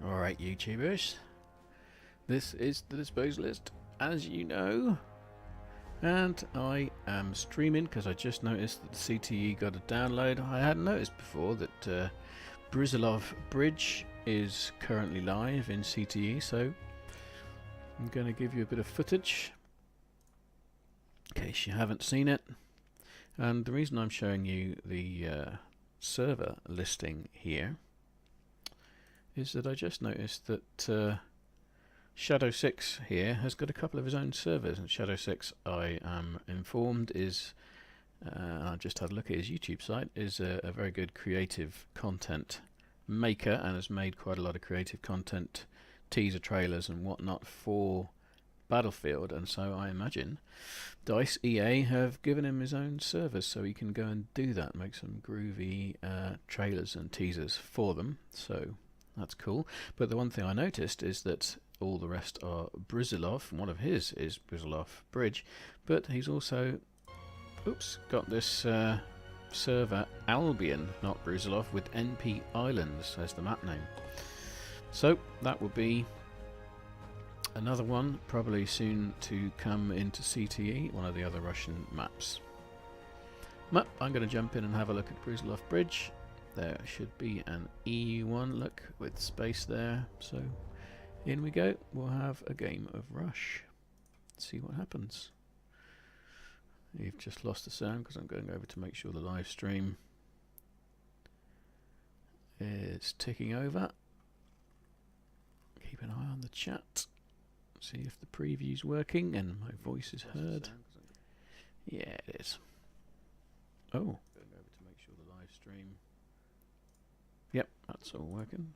Alright, YouTubers, this is the Disposalist, as you know, and I am streaming because I just noticed that the CTE got a download. I hadn't noticed before that Brusilov bridge is currently live in CTE, so I'm going to give you a bit of footage in case you haven't seen it. And the reason I'm showing you the server listing here is that I just noticed that Shadow 6 here has got a couple of his own servers, and Shadow 6, I am informed, is I just had a look at his YouTube site, is a very good creative content maker and has made quite a lot of creative content, teaser trailers and whatnot for Battlefield, and so I imagine DICE EA have given him his own servers so he can go and do that, make some groovy trailers and teasers for them, so that's cool. But the one thing I noticed is that all the rest are Brusilov. One of his is Brusilov Bridge, but he's also got this server Albion, not Brusilov, with NP Islands as the map name. So that will be another one probably soon to come into CTE, one of the other Russian maps. But I'm going to jump in and have a look at Brusilov Bridge. There should be an EU one, look, with space there, so in we go. We'll have a game of Rush. Let's see what happens. You've just lost the sound because I'm going over to make sure the live stream is ticking over. Keep an eye on the chat, see if the preview's working and my voice is heard. Yeah, it is. Oh, going over to make sure the live stream. Yep, that's all working.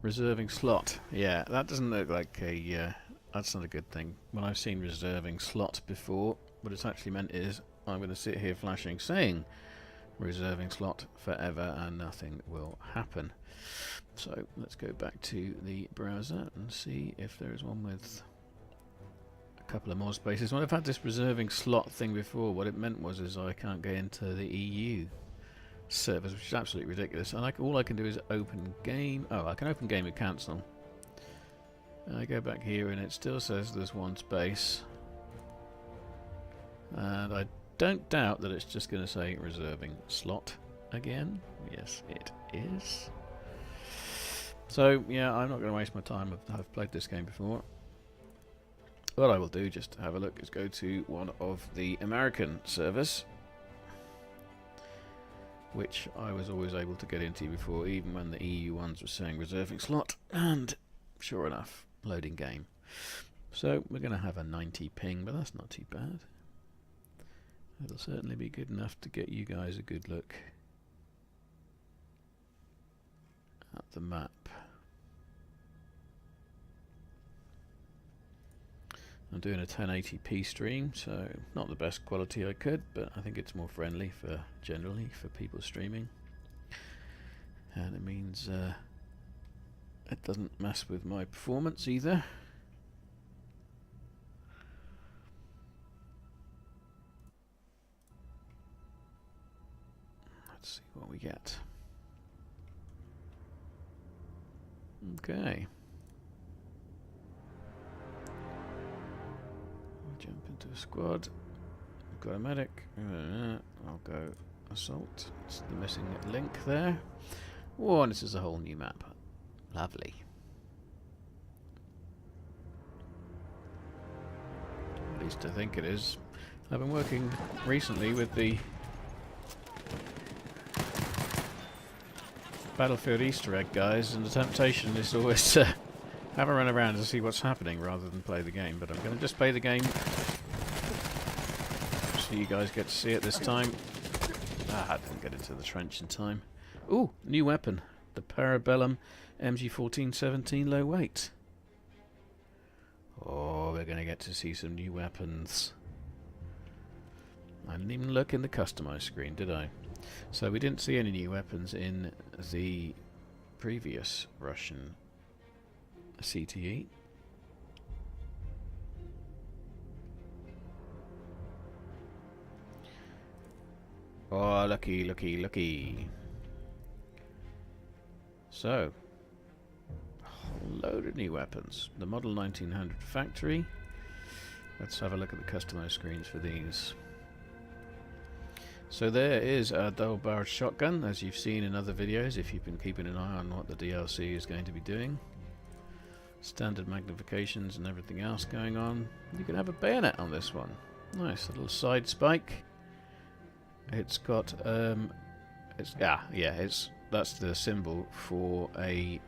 Reserving slot. Yeah, that doesn't look like a... that's not a good thing. When I've seen reserving slot before, what it's actually meant is I'm going to sit here flashing saying reserving slot forever and nothing will happen. So let's go back to the browser and see if there is one with a couple of more spaces. When I've had this reserving slot thing before, what it meant was is I can't get into the EU servers, which is absolutely ridiculous. And all I can do is open game. Oh, I can open game and cancel. And I go back here and it still says there's one space. And I don't doubt that it's just going to say reserving slot again. Yes, it is. So, yeah, I'm not going to waste my time. I've played this game before. What I will do, just to have a look, is go to one of the American servers, which I was always able to get into before, even when the EU ones were saying reserving slot, and sure enough, loading game. So we're going to have a 90 ping, but that's not too bad. It'll certainly be good enough to get you guys a good look at the map. I'm doing a 1080p stream, so not the best quality I could, but I think it's more friendly for generally for people streaming, and it means it doesn't mess with my performance either. Let's see what we get. Okay. Jump into a squad. We've got a medic. I'll go assault. It's the missing link there. Oh, and this is a whole new map. Lovely. At least I think it is. I've been working recently with the Battlefield Easter egg guys, and the temptation is always to have a run around to see what's happening rather than play the game, but I'm going to just play the game so you guys get to see it this time. I didn't get into the trench in time. Ooh, new weapon. The Parabellum MG1417 low weight. Oh, we're going to get to see some new weapons. I didn't even look in the customize screen, did I? So we didn't see any new weapons in the previous Russian CTE. Oh, lucky, lucky, lucky. So, a whole load of new weapons. The Model 1900 factory. Let's have a look at the customize screens for these. So there is a double-barreled shotgun, as you've seen in other videos if you've been keeping an eye on what the DLC is going to be doing. Standard magnifications and everything else going on. You can have a bayonet on this one. Nice, a little side spike. It's got that's the symbol for a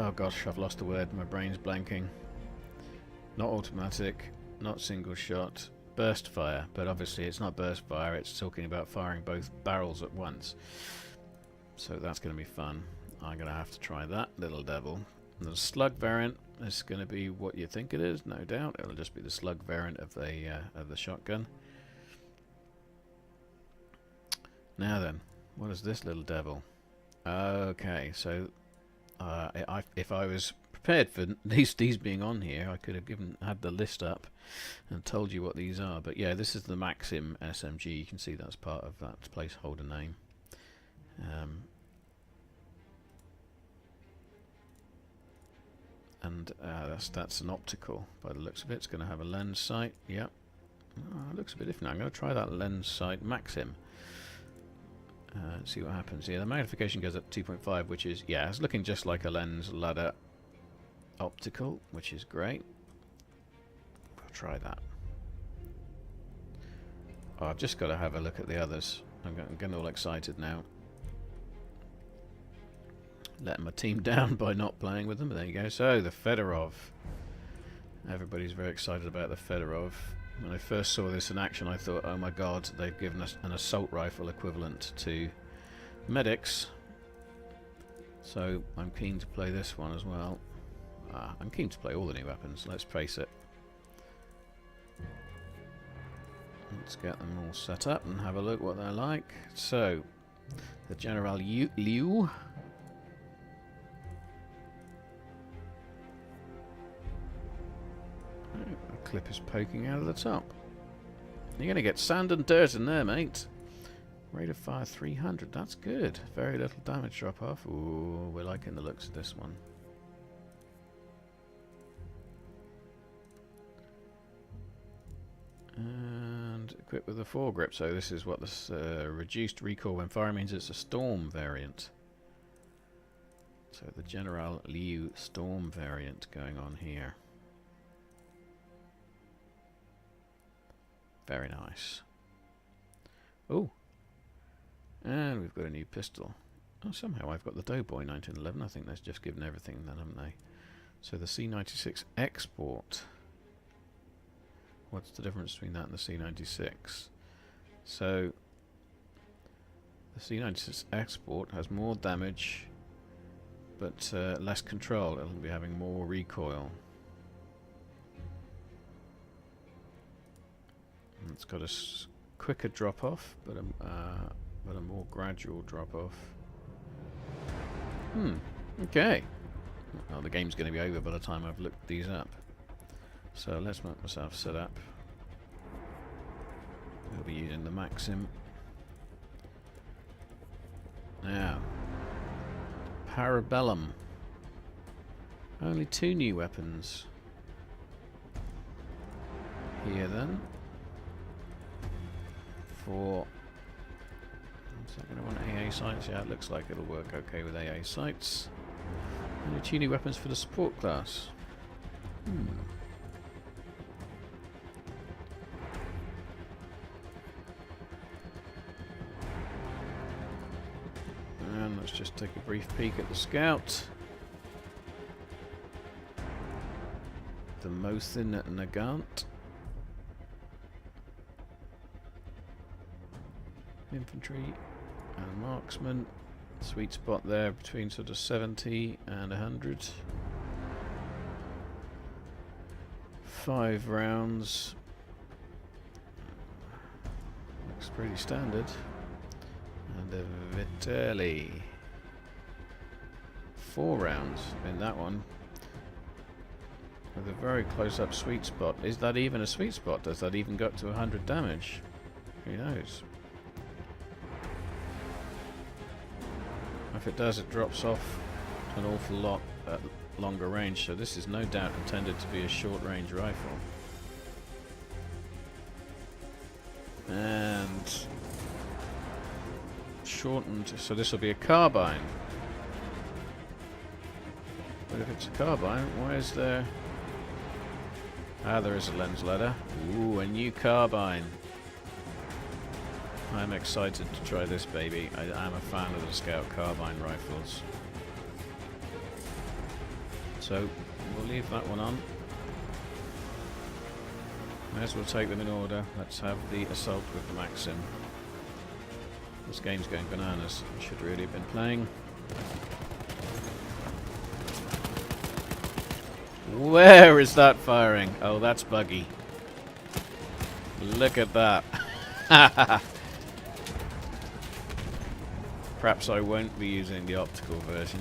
oh gosh, I've lost the word, my brain's blanking. Not automatic, not single shot, burst fire, but obviously it's not burst fire, it's talking about firing both barrels at once. So that's going to be fun. I'm going to have to try that little devil. And the slug variant is going to be what you think it is, no doubt. It'll just be the slug variant of the shotgun. Now then, what is this little devil? Okay, so if I was prepared for these being on here, I could have had the list up and told you what these are. But yeah, this is the Maxim SMG. You can see that's part of that placeholder name. And that's an optical by the looks of it. It's going to have a lens sight. Yep. Oh, it looks a bit different. I'm going to try that lens sight Maxim. See what happens. Yeah, the magnification goes up to 2.5, which is, yeah, it's looking just like a lens ladder optical, which is great. I'll try that. Oh, I've just got to have a look at the others. I'm getting all excited now. Letting my team down by not playing with them, but there you go. So, the Fedorov. Everybody's very excited about the Fedorov. When I first saw this in action, I thought, oh my god, they've given us an assault rifle equivalent to medics. So, I'm keen to play this one as well. I'm keen to play all the new weapons, let's face it. Let's get them all set up and have a look what they're like. So, the General Liu. Clip is poking out of the top. You're going to get sand and dirt in there, mate. Rate of fire 300. That's good. Very little damage drop off. Ooh, we're liking the looks of this one. And equipped with a foregrip. So this is what this reduced recoil when firing means. It's a storm variant. So the General Liu storm variant going on here. Very nice. Oh, and we've got a new pistol. Oh, somehow I've got the Doughboy 1911. I think they've just given everything then, haven't they? So the C96 Export. What's the difference between that and the C96? So the C96 Export has more damage, but less control. It'll be having more recoil. It's got a quicker drop off, but a more gradual drop off. Okay. Well, the game's going to be over by the time I've looked these up. So let's make myself set up. We'll be using the Maxim. Now, Parabellum. Only 2 new weapons. Here then. For, is that going to want AA sights? Yeah, it looks like it'll work okay with AA sights. And 2 new weapons for the support class. And let's just take a brief peek at the scout. The Mothin Nagant. Infantry and marksman. Sweet spot there between sort of 70 and 100. 5 rounds. Looks pretty standard. And a Vitelli. 4 rounds in that one. With a very close up sweet spot. Is that even a sweet spot? Does that even go up to 100 damage? Who knows? If it does, it drops off an awful lot at longer range, so this is no doubt intended to be a short range rifle. And shortened, so this will be a carbine. But if it's a carbine, why is there... Ah, there is a lens ladder. Ooh, a new carbine. I'm excited to try this baby. I'm a fan of the Scout carbine rifles. So, we'll leave that one on. May as well take them in order. Let's have the assault with the Maxim. This game's going bananas. I should really have been playing. Where is that firing? Oh, that's buggy. Look at that. Perhaps I won't be using the optical version.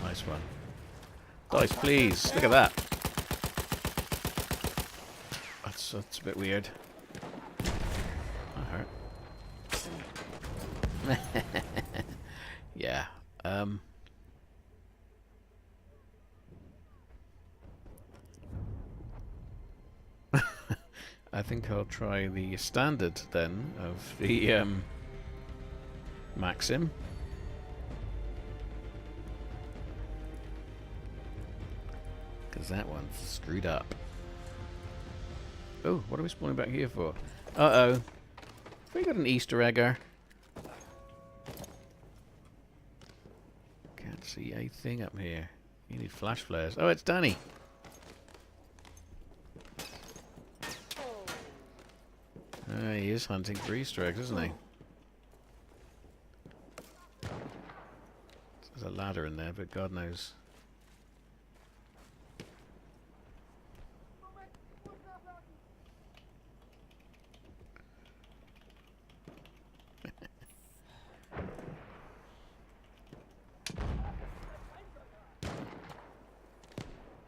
Nice one. Dice, please. Look at that. That's a bit weird. That hurt. Yeah. I think I'll try the standard then of the Maxim. Because that one's screwed up. Oh, what are we spawning back here for? Uh-oh. Have we got an Easter egger? Can't see a thing up here. You need flash flares. Oh, it's Danny. He is hunting for Easter eggs, isn't he? There's a ladder in there, but God knows.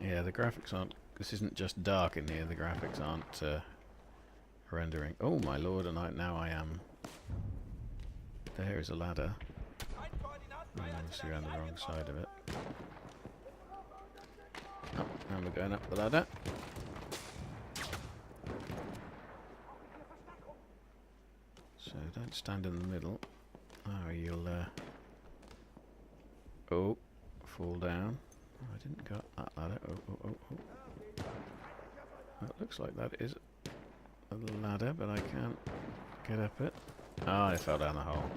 Yeah, the graphics aren't... This isn't just dark in here, the graphics aren't rendering. Oh my lord, and now I am... There is a ladder. I'm obviously around the wrong side of it. Oh, now we're going up the ladder. So don't stand in the middle. Oh, you'll oh, fall down. Oh, I didn't go up that ladder. Oh. It looks like that is a ladder, but I can't get up it. Oh, I fell down the hole.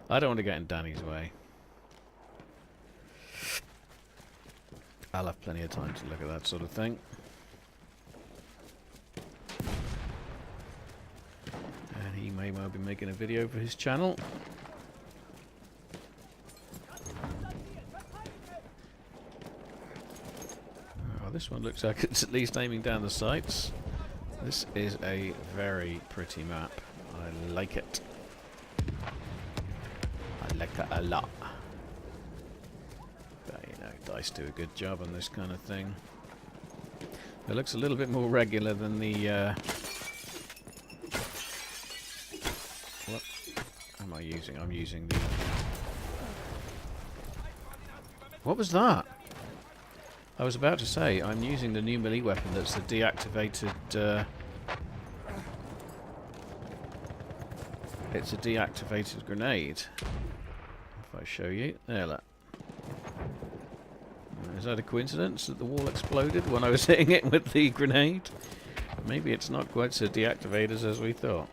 I don't want to get in Danny's way. I'll have plenty of time to look at that sort of thing. And he may well be making a video for his channel. Oh, this one looks like it's at least aiming down the sights. This is a very pretty map. I like it. I like it a lot. But, you know, DICE do a good job on this kind of thing. It looks a little bit more regular than the... What am I using? I'm using the... What was that? I was about to say, I'm using the new melee weapon that's a deactivated... it's a deactivated grenade. If I show you. There, look. Is that a coincidence that the wall exploded when I was hitting it with the grenade? Maybe it's not quite so deactivated as we thought.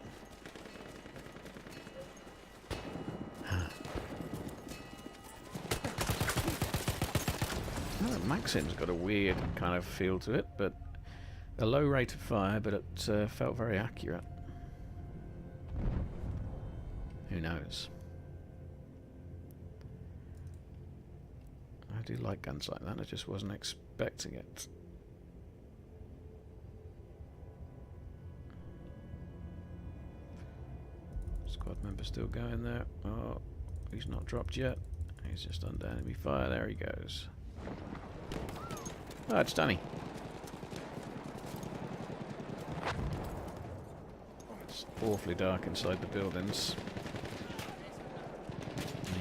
Maxim's got a weird kind of feel to it, but a low rate of fire, but it felt very accurate. Who knows? I do like guns like that, I just wasn't expecting it. Squad member still going there. Oh, he's not dropped yet. He's just under enemy fire. There he goes. Oh, it's Danny. It's awfully dark inside the buildings.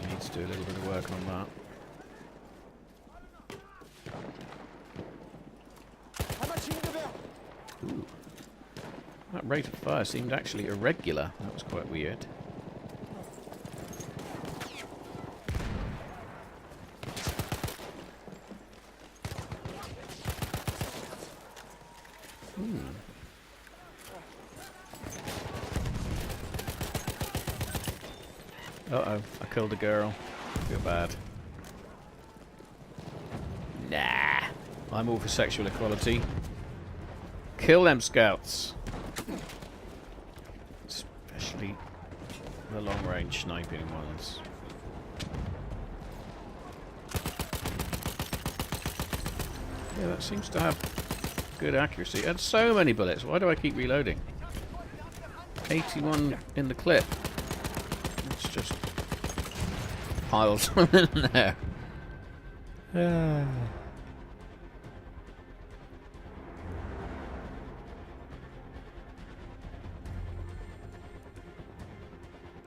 He needs to do a little bit of work on that. Ooh. That rate of fire seemed actually irregular. That was quite weird. Uh-oh, I killed a girl. I feel bad. Nah. I'm all for sexual equality. Kill them scouts. Especially the long-range sniping ones. Yeah, that seems to have good accuracy. And so many bullets. Why do I keep reloading? 81 in the clip. Let's just pile some in there.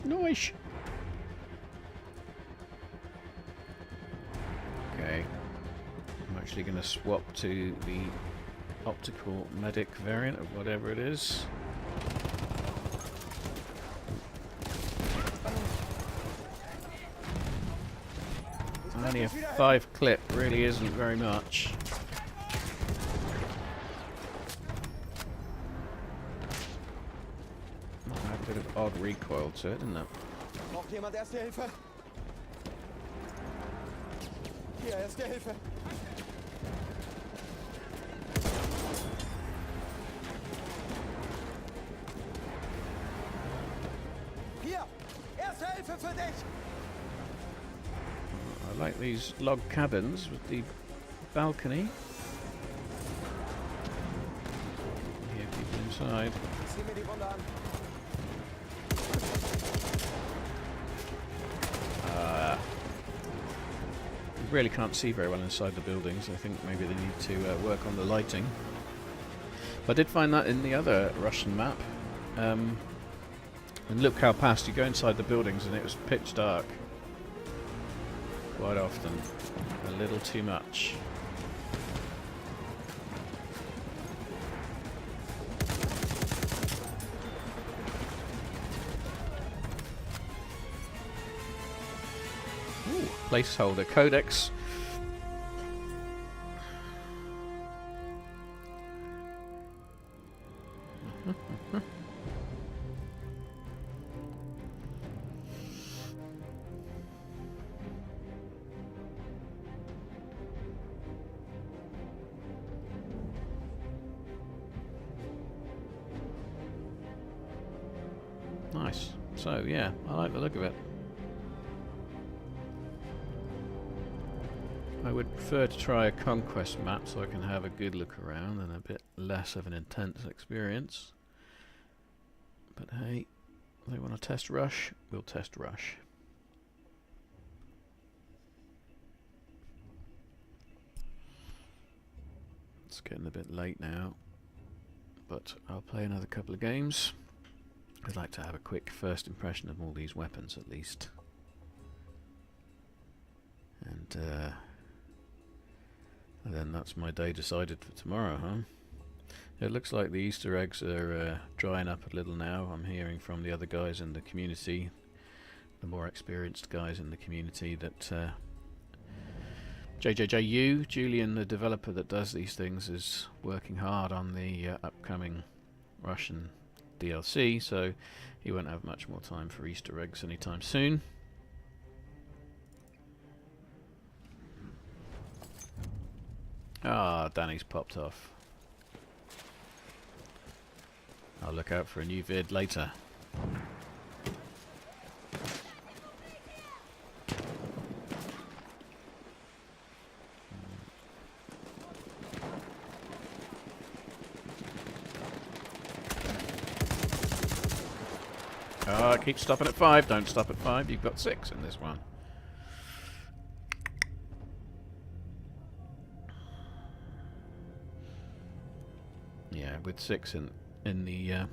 Nice. Okay. I'm actually going to swap to the optical medic variant of whatever it is. Only a 5 clip really isn't very much. A bit of odd recoil to it, isn't it? Braucht jemand Erste Hilfe? Hier, Erste Hilfe. Hier, Erste Hilfe für dich. I like these log cabins with the balcony. Hear people inside. Sieh mir die Wunde an. You really can't see very well inside the buildings. I think maybe they need to work on the lighting. But I did find that in the other Russian map. And look how past you go inside the buildings and it was pitch dark. Quite often. A little too much. Ooh, placeholder codex. Nice. So, yeah, I like the look of it. I would prefer to try a conquest map so I can have a good look around and a bit less of an intense experience. But hey, if they want to test Rush, we'll test Rush. It's getting a bit late now, but I'll play another couple of games. I'd like to have a quick first impression of all these weapons at least. And then that's my day decided for tomorrow, huh? It looks like the Easter eggs are drying up a little now. I'm hearing from the other guys in the community, the more experienced guys in the community, that JJJU, Julian, the developer that does these things, is working hard on the upcoming Russian DLC, so he won't have much more time for Easter eggs anytime soon. Ah, Danny's popped off. I'll look out for a new vid later. Keep stopping at 5. Don't stop at 5. You've got 6 in this one. with 6 in the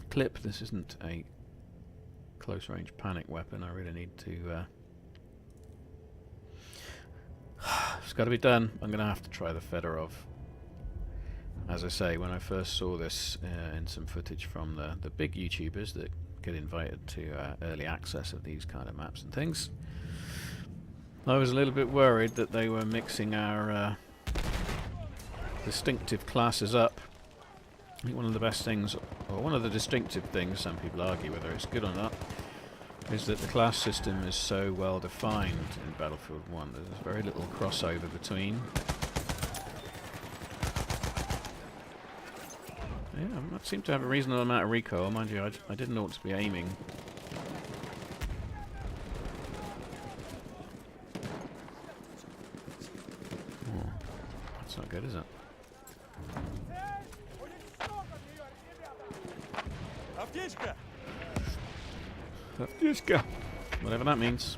clip, this isn't a close range panic weapon. I really need to it's got to be done. I'm going to have to try the Fedorov. As I say, when I first saw this in some footage from the big YouTubers that get invited to early access of these kind of maps and things, I was a little bit worried that they were mixing our distinctive classes up. I think one of the best things, or one of the distinctive things, some people argue whether it's good or not, is that the class system is so well defined in Battlefield 1. There's very little crossover between. Yeah, I seem to have a reasonable amount of recoil. Mind you, I didn't ought to be aiming. Oh, that's not good, is it? Whatever that means.